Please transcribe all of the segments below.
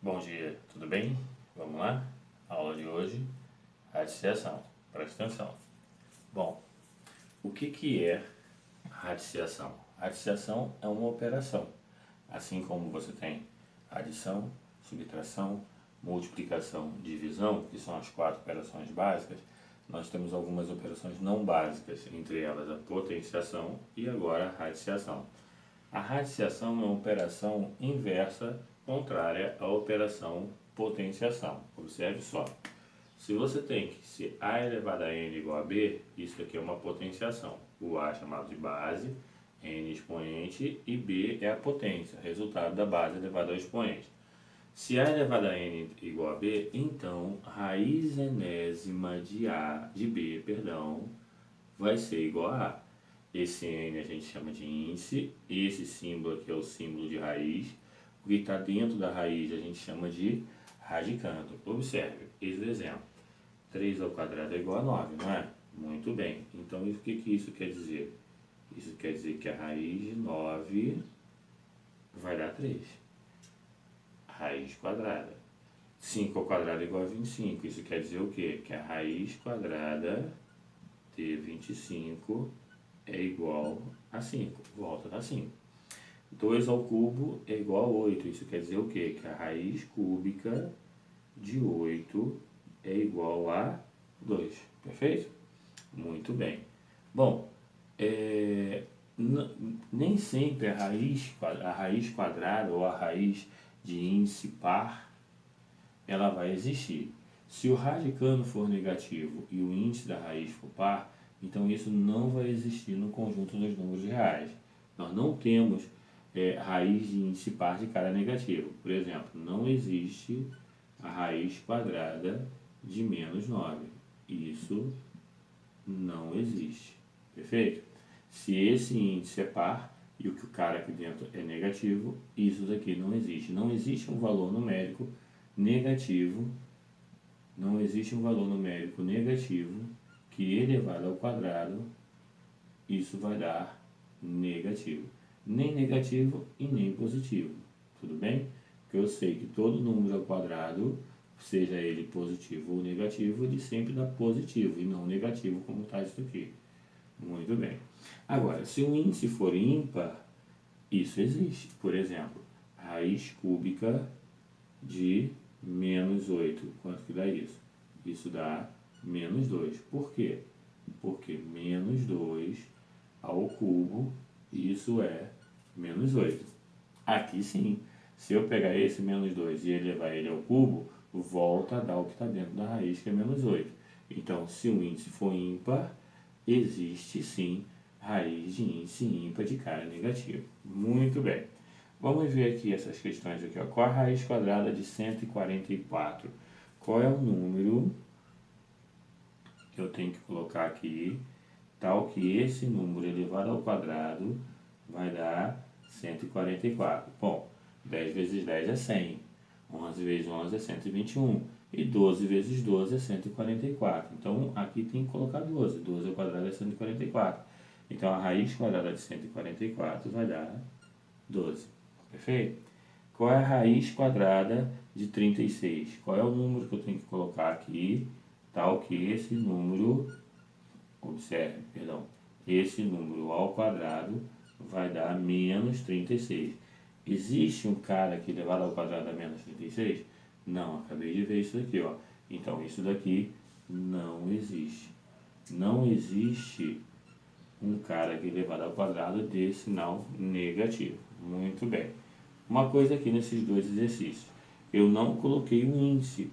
Bom dia, tudo bem? Vamos lá? Aula de hoje, radiciação. Presta atenção. Bom, o que é radiciação? Radiciação é uma operação. Assim como você tem adição, subtração, multiplicação, divisão, que são as 4 operações básicas, nós temos algumas operações não básicas, entre elas a potenciação e agora a radiciação. A radiciação é uma operação inversa, contrária à operação potenciação. Observe só. Se você tem que se A elevado a N igual a B, isso aqui é uma potenciação. O A é chamado de base, N expoente e B é a potência, resultado da base elevada ao expoente. Se A elevado a N igual a B, então raiz enésima de B, vai ser igual a A. Esse N a gente chama de índice, esse símbolo aqui é o símbolo de raiz, o que está dentro da raiz a gente chama de radicando. Observe, esse exemplo, 3 ao quadrado é igual a 9, não é? Muito bem, então o que isso quer dizer? Isso quer dizer que a raiz de 9 vai dar 3, raiz quadrada. 5 ao quadrado é igual a 25, isso quer dizer o quê? Que a raiz quadrada de 25 é igual a 5, volta a dar 5. 2 ao cubo é igual a 8, isso quer dizer o quê? Que a raiz cúbica de 8 é igual a 2, perfeito? Muito bem. Bom, nem sempre a raiz quadrada ou a raiz de índice par, ela vai existir. Se o radicando for negativo e o índice da raiz for par, então isso não vai existir no conjunto dos números reais. Nós não temos raiz de índice par de cara negativo. Por exemplo, não existe a raiz quadrada de menos 9. Isso não existe. Perfeito? Se esse índice é par e o que o cara aqui dentro é negativo, isso daqui não existe. Não existe um valor numérico negativo, não existe um valor numérico negativo que elevado ao quadrado, isso vai dar negativo. Nem negativo e nem positivo. Tudo bem? Porque eu sei que todo número ao quadrado, seja ele positivo ou negativo, ele sempre dá positivo e não negativo, como está isso aqui. Muito bem. Agora, se o índice for ímpar, isso existe. Por exemplo, raiz cúbica de menos 8. Quanto que dá isso? Isso dá menos 2. Por quê? Porque menos 2 ao cubo, isso é menos 8. Aqui sim, se eu pegar esse menos 2 e elevar ele ao cubo, volta a dar o que está dentro da raiz, que é menos 8. Então, se o índice for ímpar, existe sim raiz de índice ímpar de cara negativo. Muito bem. Vamos ver aqui essas questões aqui. Ó. Qual a raiz quadrada de 144? Qual é o número que eu tenho que colocar aqui, tal que esse número elevado ao quadrado vai dar 144. Bom, 10 vezes 10 é 100, 11 vezes 11 é 121 e 12 vezes 12 é 144. Então, aqui tem que colocar 12. 12 ao quadrado é 144. Então, a raiz quadrada de 144 vai dar 12. Perfeito? Qual é a raiz quadrada de 36? Qual é o número que eu tenho que colocar aqui, tal que esse número, observe, perdão, esse número ao quadrado vai dar menos 36. Existe um cara que elevado ao quadrado dá menos 36? Não, acabei de ver isso daqui, ó. Então, isso daqui não existe. Não existe um cara que elevado ao quadrado dê sinal negativo. Muito bem. Uma coisa aqui nesses dois exercícios. Eu não coloquei um índice.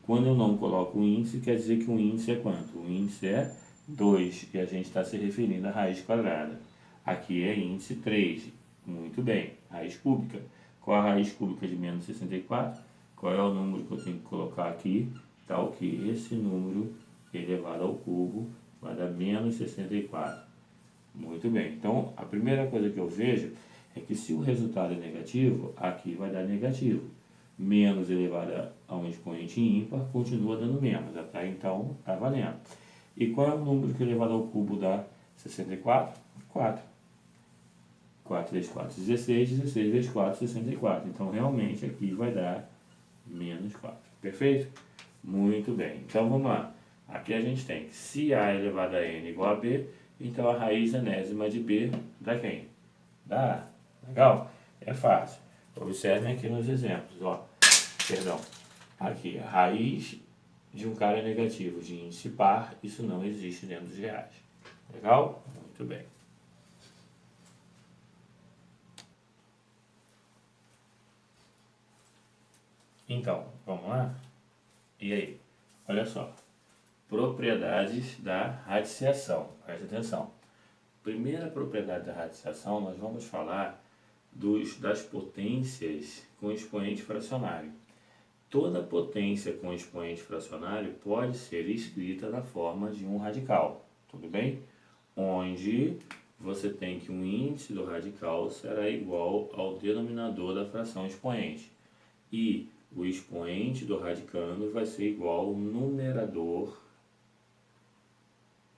Quando eu não coloco o índice, quer dizer que o índice é quanto? O índice é 2, e a gente está se referindo à raiz quadrada. Aqui é índice 3. Muito bem. Raiz cúbica. Qual a raiz cúbica de menos 64? Qual é o número que eu tenho que colocar aqui? Tal que esse número elevado ao cubo vai dar menos 64. Muito bem. Então, a primeira coisa que eu vejo é que se o resultado é negativo, aqui vai dar negativo. Menos elevado a um expoente ímpar continua dando menos. Até então, está valendo. E qual é o número que elevado ao cubo dá 64? 4. 4 vezes 4, 16. 16 vezes 4, 64. Então, realmente, aqui vai dar menos 4. Perfeito? Muito bem. Então vamos lá. Aqui a gente tem que se A elevado a N igual a B, então a raiz enésima de B dá quem? Dá A. Legal? É fácil. Observem aqui nos exemplos, ó. Perdão. Aqui, a raiz de um cara negativo de índice par, isso não existe dentro dos reais. Legal? Muito bem. Então, vamos lá? E aí? Olha só. Propriedades da radiciação. Presta atenção. Primeira propriedade da radiciação, nós vamos falar das potências com expoente fracionário. Toda potência com expoente fracionário pode ser escrita na forma de um radical, tudo bem? Onde você tem que um índice do radical será igual ao denominador da fração expoente. E o expoente do radicando vai ser igual ao numerador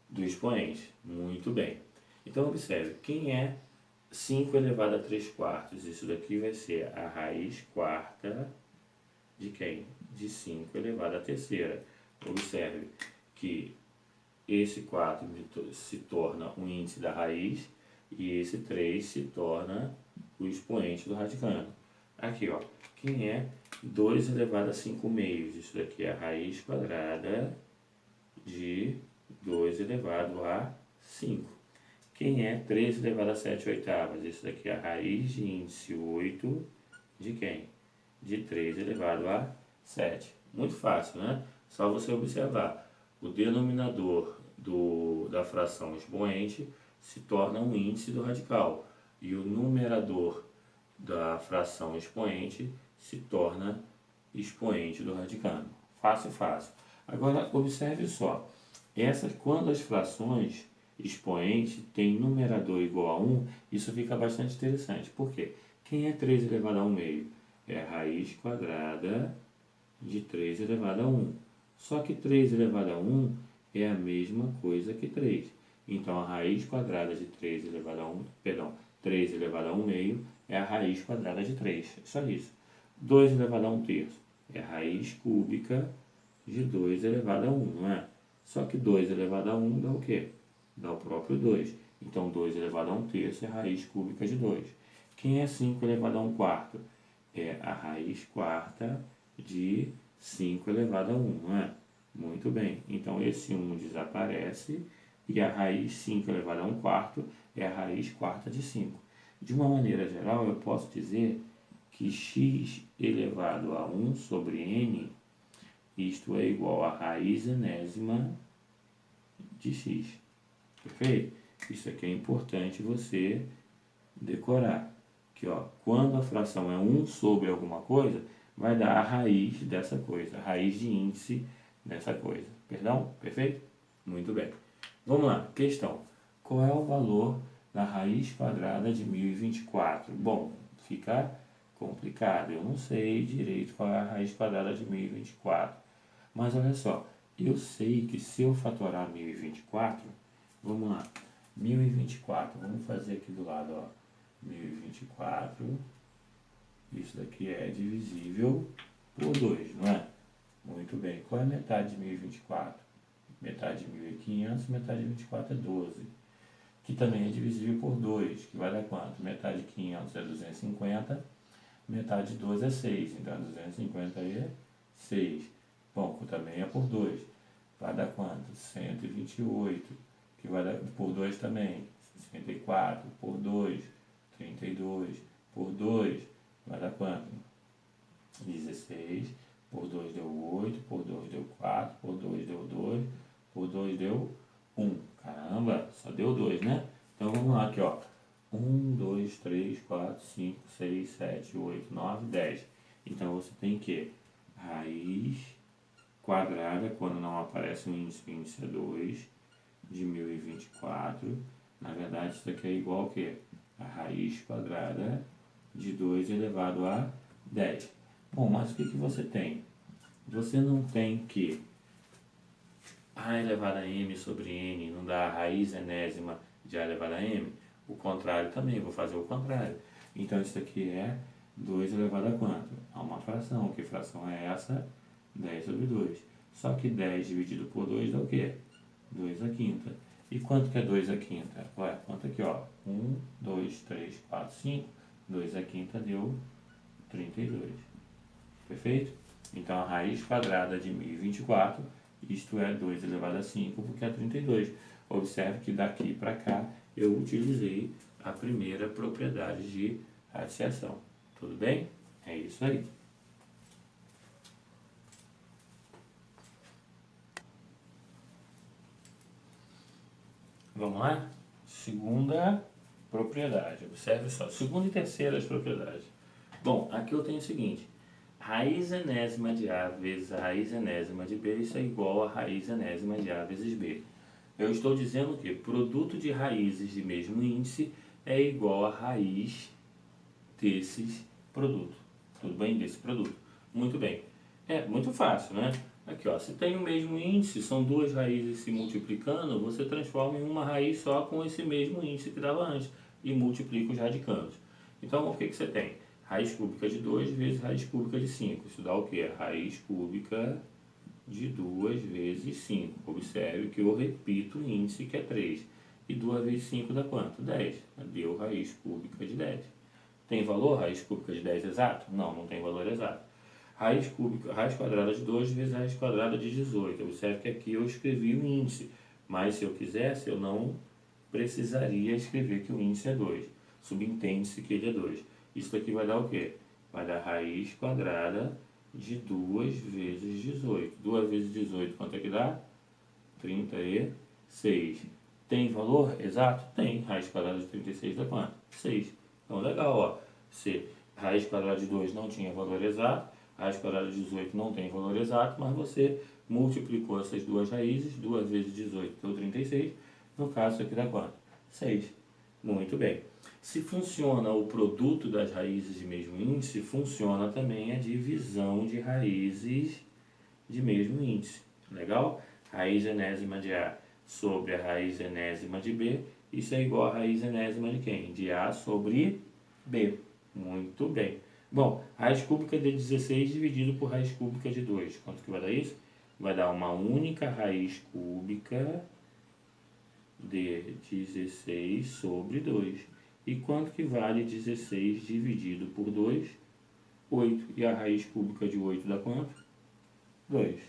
do expoente. Muito bem. Então, observe, quem é 5 elevado a 3 quartos? Isso daqui vai ser a raiz quarta de quem? De 5 elevado à terceira. Observe que esse 4 se torna o índice da raiz e esse 3 se torna o expoente do radicando. Aqui, ó, quem é 2 elevado a 5 meios? Isso daqui é a raiz quadrada de 2 elevado a 5. Quem é 3 elevado a 7 oitavas? Isso daqui é a raiz de índice 8 de quem? De 3 elevado a 7. Muito fácil, né? Só você observar. O denominador da fração expoente se torna um índice do radical. E o numerador da fração expoente se torna expoente do radicando. Fácil, fácil. Agora, observe só. Quando as frações expoente tem numerador igual a 1, isso fica bastante interessante. Por quê? Quem é 3 elevado a 1 meio? É a raiz quadrada de 3 elevado a 1. Só que 3 elevado a 1 é a mesma coisa que 3. Então, a raiz quadrada de 3 elevado a 1, perdão, 3 elevado a 1 meio é a raiz quadrada de 3. Só isso. 2 elevado a 1 terço é a raiz cúbica de 2 elevado a 1, não é? Só que 2 elevado a 1 dá o quê? Dá o próprio 2. Então, 2 elevado a 1 terço é a raiz cúbica de 2. Quem é 5 elevado a 1 quarto? É a raiz quarta de 5 elevado a 1, não é? Muito bem. Então, esse 1 desaparece e a raiz 5 elevado a 1 quarto é a raiz quarta de 5. De uma maneira geral, eu posso dizer que x elevado a 1 sobre n, isto é igual a raiz enésima de x. Perfeito? Isso aqui é importante você decorar. Que, ó, quando a fração é 1 sobre alguma coisa, vai dar a raiz dessa coisa, a raiz de índice dessa coisa. Perdão? Perfeito? Muito bem. Vamos lá, questão. Qual é o valor da raiz quadrada de 1024? Bom, fica complicado. Eu não sei direito qual é a raiz quadrada de 1024. Mas olha só, eu sei que se eu fatorar 1024, vamos lá, 1024, vamos fazer aqui do lado, ó, 1024, isso daqui é divisível por 2, não é? Muito bem, qual é a metade de 1024? Metade de 1500, metade de 24 é 12, que também é divisível por 2, que vai dar quanto? Metade de 500 é 250, metade de 12 é 6, então 250 é 6. Bom, também é por 2, vai dar quanto? 128, que vai dar por 2 também, 64, por 2, 32, por 2, vai dar quanto? 16, por 2 deu 8, por 2 deu 4, por 2 deu 2, por 2 deu 1. Caramba, só deu 2, né? Então vamos lá aqui, ó. 1, 2, 3, 4, 5, 6, 7, 8, 9, 10. Então você tem que raiz quadrada, quando não aparece um índice, o índice é 2, de 1024. Na verdade, isso aqui é igual ao quê? A raiz quadrada de 2 elevado a 10. Bom, mas o que você tem? Você não tem que A elevado a m sobre n não dá a raiz enésima de A elevado a m? O contrário também, vou fazer o contrário. Então, isso aqui é 2 elevado a quanto? A uma fração. Que fração é essa? 10 sobre 2. Só que 10 dividido por 2 dá o quê? 2 a quinta. E quanto que é 2 a quinta? Ué, conta aqui, ó. 1, 2, 3, 4, 5. 2 a quinta deu 32. Perfeito? Então, a raiz quadrada de 1024, isto é 2 elevado a 5, porque é 32. Observe que daqui para cá eu utilizei a primeira propriedade de radiciação. Tudo bem? É isso aí. Vamos lá? Segunda propriedade. Observe só. Segunda e terceira propriedades. Bom, aqui eu tenho o seguinte. Raiz enésima de A vezes a raiz enésima de B, isso é igual a raiz enésima de A vezes B. Eu estou dizendo que produto de raízes de mesmo índice é igual a raiz desses produtos. Tudo bem? Desse produto. Muito bem. É muito fácil, né? Aqui, ó, se tem o mesmo índice, são duas raízes se multiplicando, você transforma em uma raiz só com esse mesmo índice que dava antes e multiplica os radicandos. Então, o que você tem? Raiz cúbica de 2 vezes raiz cúbica de 5. Isso dá o quê? Raiz cúbica de 2 vezes 5. Observe que eu repito o índice que é 3. E 2 vezes 5 dá quanto? 10. Deu raiz cúbica de 10. Tem valor raiz cúbica de 10 exato? Não, não tem valor exato. Raiz cúbica, raiz quadrada de 2 vezes raiz quadrada de 18. Observe que aqui eu escrevi o índice, mas se eu quisesse, eu não precisaria escrever que o índice é 2. Subentende-se que ele é 2. Isso aqui vai dar o quê? Vai dar raiz quadrada de 2 vezes 18. 2 vezes 18, quanto é que dá? 36. Tem valor exato? Tem. Raiz quadrada de 36 dá quanto? 6. Então, legal, ó. Se raiz quadrada de 2 não tinha valor exato, raiz quadrada de 18 não tem valor exato, mas você multiplicou essas duas raízes, 2 vezes 18 deu 36. No caso, isso aqui dá quanto? 6. Muito bem. Se funciona o produto das raízes de mesmo índice, funciona também a divisão de raízes de mesmo índice. Legal? Raiz enésima de A sobre a raiz enésima de B, isso é igual a raiz enésima de quem? De A sobre B. Muito bem. Bom, raiz cúbica de 16 dividido por raiz cúbica de 2. Quanto que vai dar isso? Vai dar uma única raiz cúbica de 16 sobre 2. E quanto que vale 16 dividido por 2? 8. E a raiz cúbica de 8 dá quanto? 2.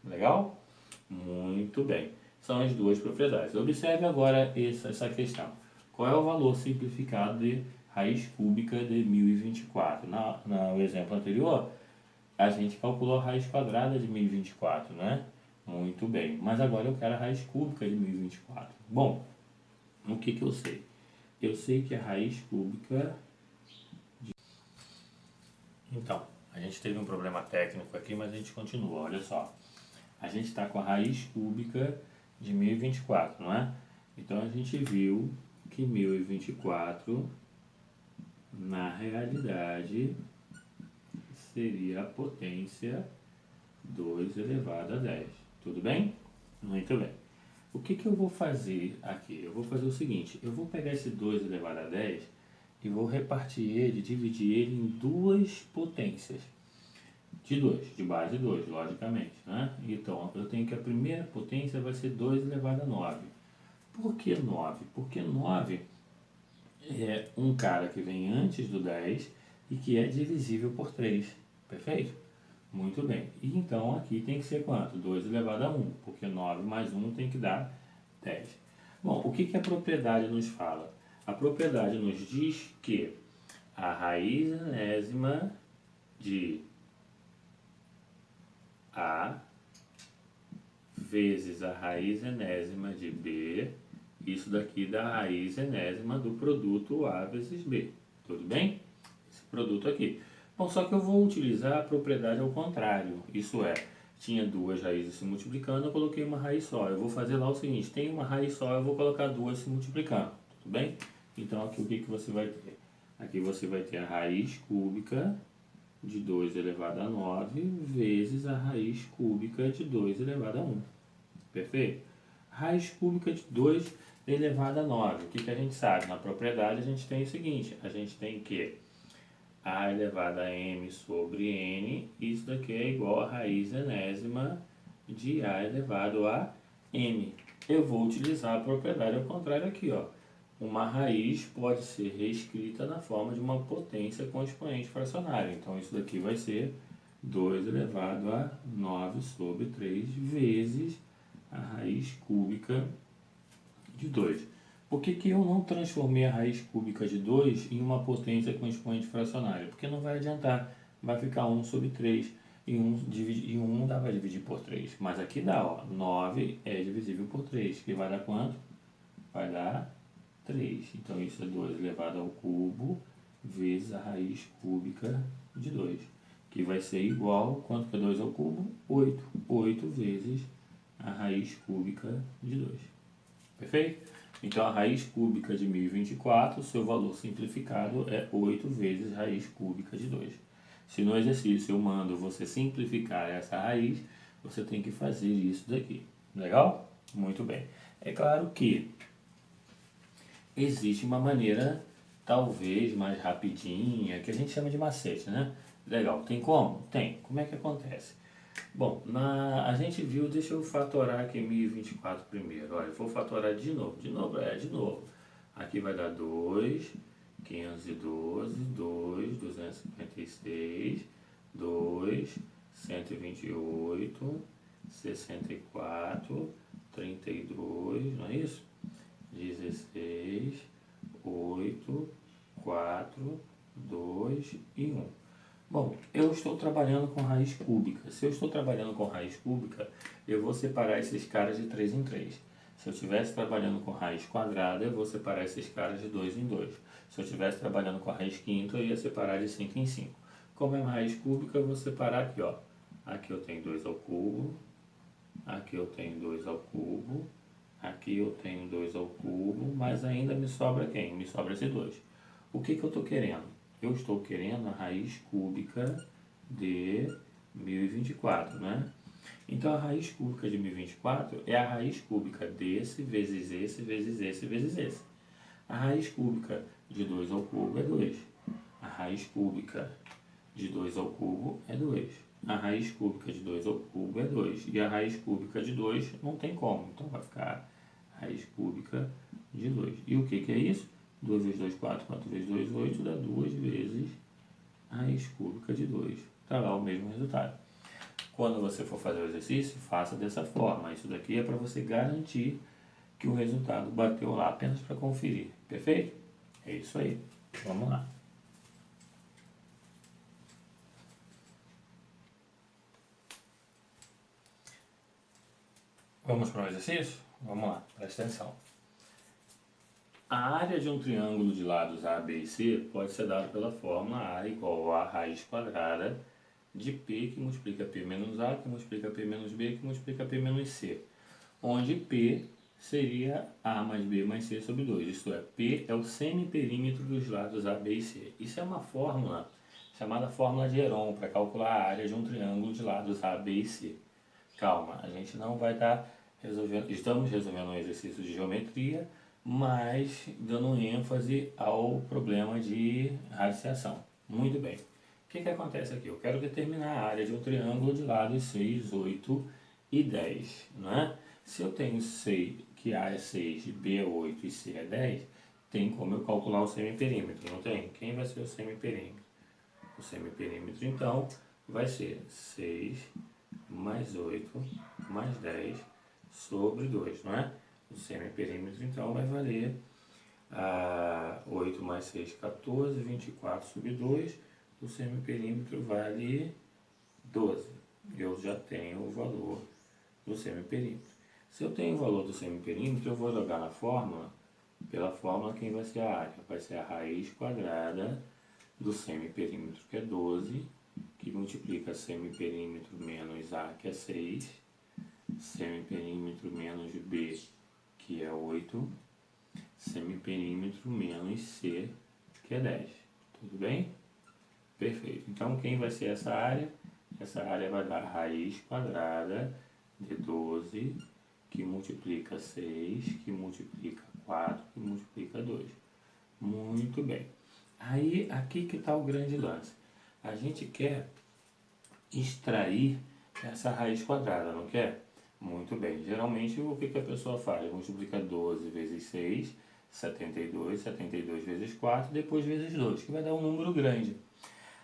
Legal? Muito bem. São as duas propriedades. Observe agora essa questão. Qual é o valor simplificado de raiz cúbica de 1024? No exemplo anterior, a gente calculou a raiz quadrada de 1024, né? Muito bem. Mas agora eu quero a raiz cúbica de 1024. Bom, o que eu sei? Eu sei que a raiz cúbica... Então, a gente teve um problema técnico aqui, mas a gente continua. Olha só. A gente está com a raiz cúbica de 1024, não é? Então, a gente viu que 1024, na realidade, seria a potência 2 elevado a 10. Tudo bem? Muito bem. O que eu vou fazer aqui? Eu vou fazer o seguinte, eu vou pegar esse 2 elevado a 10 e vou repartir ele, dividir ele em duas potências. De 2, de base 2, logicamente, né? Então, eu tenho que a primeira potência vai ser 2 elevado a 9. Por que 9? Porque 9 é um cara que vem antes do 10 e que é divisível por 3. Perfeito? Muito bem. E então aqui tem que ser quanto? 2 elevado a 1, porque 9 mais 1 tem que dar 10. Bom, o que a propriedade nos fala? A propriedade nos diz que a raiz enésima de A vezes a raiz enésima de B, isso daqui dá a raiz enésima do produto A vezes B. Tudo bem? Esse produto aqui. Bom, só que eu vou utilizar a propriedade ao contrário. Isso é, tinha duas raízes se multiplicando, eu coloquei uma raiz só. Eu vou fazer lá o seguinte, tem uma raiz só, eu vou colocar duas se multiplicando. Tudo bem? Então aqui o que você vai ter? Aqui você vai ter a raiz cúbica de 2 elevado a 9 vezes a raiz cúbica de 2 elevado a 1. Perfeito? Raiz cúbica de 2 elevado a 9. O que a gente sabe? Na propriedade a gente tem o seguinte, a gente tem que a elevado a m sobre n, isso daqui é igual a raiz enésima de a elevado a m. Eu vou utilizar a propriedade ao contrário aqui, ó. Uma raiz pode ser reescrita na forma de uma potência com expoente fracionário. Então, isso daqui vai ser 2 elevado a 9 sobre 3 vezes a raiz cúbica de 2. Por que eu não transformei a raiz cúbica de 2 em uma potência com expoente fracionário? Porque não vai adiantar, vai ficar 1 sobre 3 e 1 dá para dividir por 3. Mas aqui dá, ó, 9 é divisível por 3, que vai dar quanto? Vai dar 3. Então isso é 2 elevado ao cubo vezes a raiz cúbica de 2, que vai ser igual, quanto que é 2 ao cubo? 8. 8 vezes a raiz cúbica de 2. Perfeito? Então a raiz cúbica de 1024, seu valor simplificado é 8 vezes raiz cúbica de 2. Se no exercício eu mando você simplificar essa raiz, você tem que fazer isso daqui. Legal? Muito bem. É claro que existe uma maneira, talvez mais rapidinha, que a gente chama de macete, né? Legal. Tem como? Tem. Como é que acontece? Bom, a gente viu, deixa eu fatorar aqui 1024 primeiro. Olha, eu vou fatorar de novo. De novo. Aqui vai dar 2, 512, 2, 256, 2, 128, 64, 32, não é isso? 16, 8, 4, 2 e 1. Bom, eu estou trabalhando com raiz cúbica. Se eu estou trabalhando com raiz cúbica, eu vou separar esses caras de 3 em 3. Se eu estivesse trabalhando com raiz quadrada, eu vou separar esses caras de 2 em 2. Se eu estivesse trabalhando com raiz quinta, eu ia separar de 5 em 5. Como é uma raiz cúbica, eu vou separar aqui, ó. Aqui eu tenho 2 ao cubo, aqui eu tenho 2 ao cubo, aqui eu tenho 2 ao cubo, mas ainda me sobra quem? Me sobra esse 2. O que eu estou querendo? Eu estou querendo a raiz cúbica de 1024, né? Então, a raiz cúbica de 1024 é a raiz cúbica desse, vezes esse, vezes esse, vezes esse. A raiz cúbica de 2 ao cubo é 2. A raiz cúbica de 2 ao cubo é 2. A raiz cúbica de 2 ao cubo é 2. E a raiz cúbica de 2 não tem como. Então, vai ficar raiz cúbica de 2. E o que é isso? 2 vezes 2, 4, 4 vezes 2, 8, dá 2 vezes a raiz cúbica de 2. Está lá o mesmo resultado. Quando você for fazer o exercício, faça dessa forma. Isso daqui é para você garantir que o resultado bateu lá, apenas para conferir. Perfeito? É isso aí. Vamos lá. Vamos para o exercício? Vamos lá, presta atenção. A área de um triângulo de lados A, B e C pode ser dada pela fórmula A igual a raiz quadrada de P, que multiplica P menos A, que multiplica P menos B, que multiplica P menos C. Onde P seria A mais B mais C sobre 2. Isto é, P é o semiperímetro dos lados A, B e C. Isso é uma fórmula chamada fórmula de Heron para calcular a área de um triângulo de lados A, B e C. Calma, a gente não vai estar resolvendo, estamos resolvendo um exercício de geometria, mas dando ênfase ao problema de radiciação. Muito bem. O que acontece aqui? Eu quero determinar a área de um triângulo de lados 6, 8 e 10. Né? Se eu tenho que A é 6, B é 8 e C é 10, tem como eu calcular o semiperímetro, não tem? Quem vai ser o semiperímetro? O semiperímetro, então, vai ser 6 mais 8 mais 10 sobre 2, não é? O semiperímetro, então, vai valer 8 mais 6, 14, 24 sobre 2. O semiperímetro vale 12. Eu já tenho o valor do semiperímetro. Se eu tenho o valor do semiperímetro, eu vou jogar na fórmula. Pela fórmula, quem vai ser a área? Vai ser a raiz quadrada do semiperímetro, que é 12, que multiplica semiperímetro menos A, que é 6, semiperímetro menos B, que é 8, semiperímetro menos C, que é 10. Tudo bem? Perfeito. Então, quem vai ser essa área? Essa área vai dar raiz quadrada de 12, que multiplica 6, que multiplica 4, que multiplica 2. Muito bem. Aí, aqui que está o grande lance. A gente quer extrair essa raiz quadrada, não quer? Muito bem. Geralmente, o que a pessoa faz? Multiplica 12 vezes 6, 72, 72 vezes 4, depois vezes 2, que vai dar um número grande.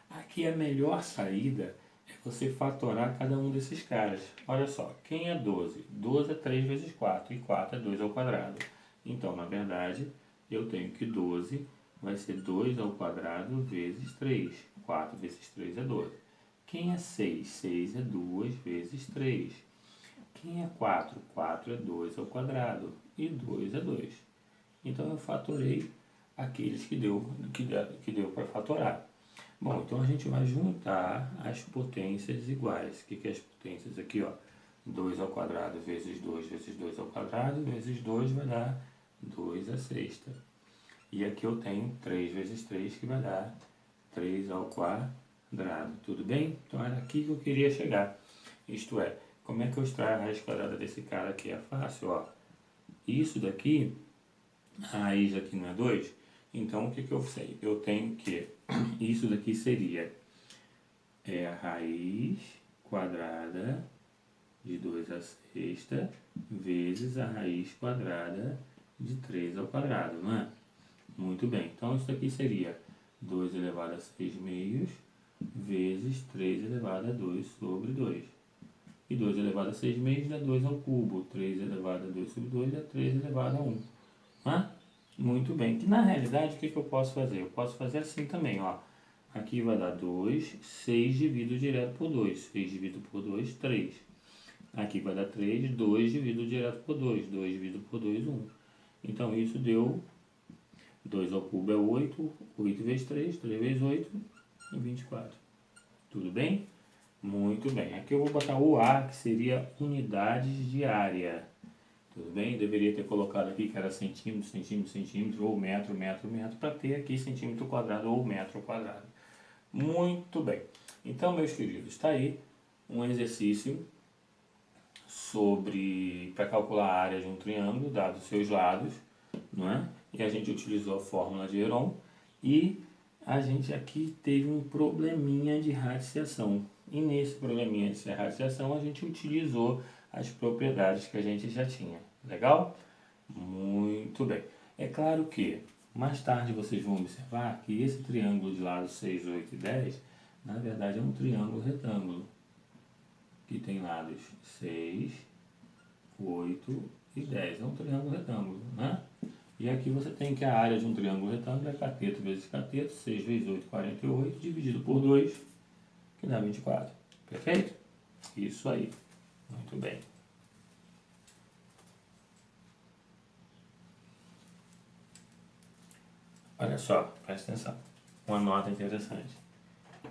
Aqui a melhor saída é você fatorar cada um desses caras. Olha só, quem é 12? 12 é 3 vezes 4 e 4 é 2 ao quadrado. Então, na verdade, eu tenho que 12 vai ser 2 ao quadrado vezes 3. 4 vezes 3 é 12. Quem é 6? 6 é 2 vezes 3. Quem é 4? 4 é 2 ao quadrado e 2 é 2. Então, eu fatorei aqueles que deu para fatorar. Bom, então a gente vai juntar as potências iguais. O que é as potências aqui, ó? 2 ao quadrado vezes 2 vezes 2 ao quadrado, vezes 2 vai dar 2 à sexta. E aqui eu tenho 3 vezes 3, que vai dar 3 ao quadrado. Tudo bem? Então era aqui que eu queria chegar. Isto é, como é que eu extraio a raiz quadrada desse cara aqui? É fácil, ó. Isso daqui, a raiz aqui não é 2? Então, o que eu sei? Eu tenho que, isso daqui seria a raiz quadrada de 2 à sexta vezes a raiz quadrada de 3 ao quadrado, não é? Muito bem. Então, isso daqui seria 2 elevado a 6 meios vezes 3 elevado a 2 sobre 2. E 2 elevado a 6 meios dá 2 ao cubo. 3 elevado a 2 sobre 2 dá 3 elevado a 1. Não é? Muito bem, que na realidade o que eu posso fazer? Eu posso fazer assim também, ó. Aqui vai dar 2, 6 divido direto por 2. 6 divido por 2, 3. Aqui vai dar 3, 2 divido direto por 2. 2 divido por 2, 1. Então isso deu 2 ao cubo é 8, 8 vezes 3, 3 vezes 8, 24. Tudo bem? Muito bem. Aqui eu vou botar o A, que seria unidades de área. Tudo bem? Deveria ter colocado aqui que era centímetro, centímetro, centímetro, ou metro, metro, metro, para ter aqui centímetro quadrado ou metro quadrado. Muito bem. Então, meus queridos, está aí um exercício para calcular a área de um triângulo, dados os seus lados, não é? E a gente utilizou a fórmula de Heron e a gente aqui teve um probleminha de radiciação. E nesse probleminha de radiciação a gente utilizou as propriedades que a gente já tinha. Legal? Muito bem. É claro que mais tarde vocês vão observar que esse triângulo de lados 6, 8 e 10, na verdade é um triângulo retângulo, que tem lados 6, 8 e 10. É um triângulo retângulo, né? E aqui você tem que a área de um triângulo retângulo é cateto vezes cateto, 6 vezes 8, 48, dividido por 2, que dá 24. Perfeito? Isso aí. Muito bem. Olha só, presta atenção. Uma nota interessante.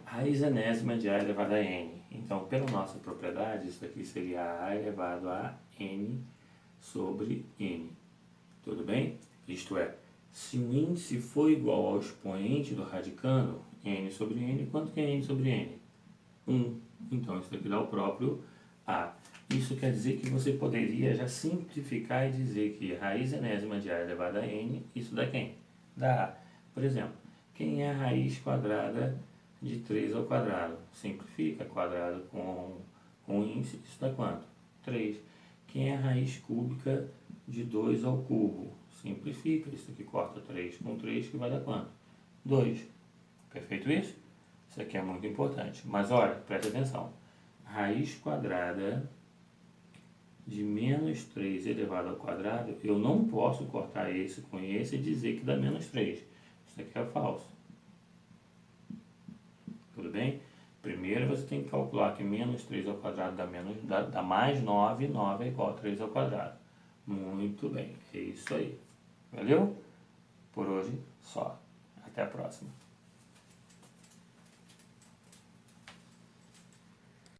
Raiz enésima de A elevado a N. Então, pela nossa propriedade, isso aqui seria A elevado a N sobre N. Tudo bem? Isto é, se o índice for igual ao expoente do radicando, N sobre N, quanto que é N sobre N? 1. Então, isso aqui dá o próprio A. Isso quer dizer que você poderia já simplificar e dizer que raiz enésima de A elevado a N, isso dá quem? Dá A. Por exemplo, quem é a raiz quadrada de 3 ao quadrado? Simplifica, quadrado com índice, isso dá quanto? 3. Quem é a raiz cúbica de 2 ao cubo? Simplifica, isso aqui corta 3 com 3, que vai dar quanto? 2. Perfeito isso? Isso aqui é muito importante. Mas olha, presta atenção. Raiz quadrada de menos 3 elevado ao quadrado, eu não posso cortar esse com esse e dizer que dá menos 3. Isso aqui é falso. Tudo bem? Primeiro você tem que calcular que menos 3 ao quadrado dá mais 9, 9 é igual a 3 ao quadrado. Muito bem, é isso aí. Valeu? Por hoje, só. Até a próxima.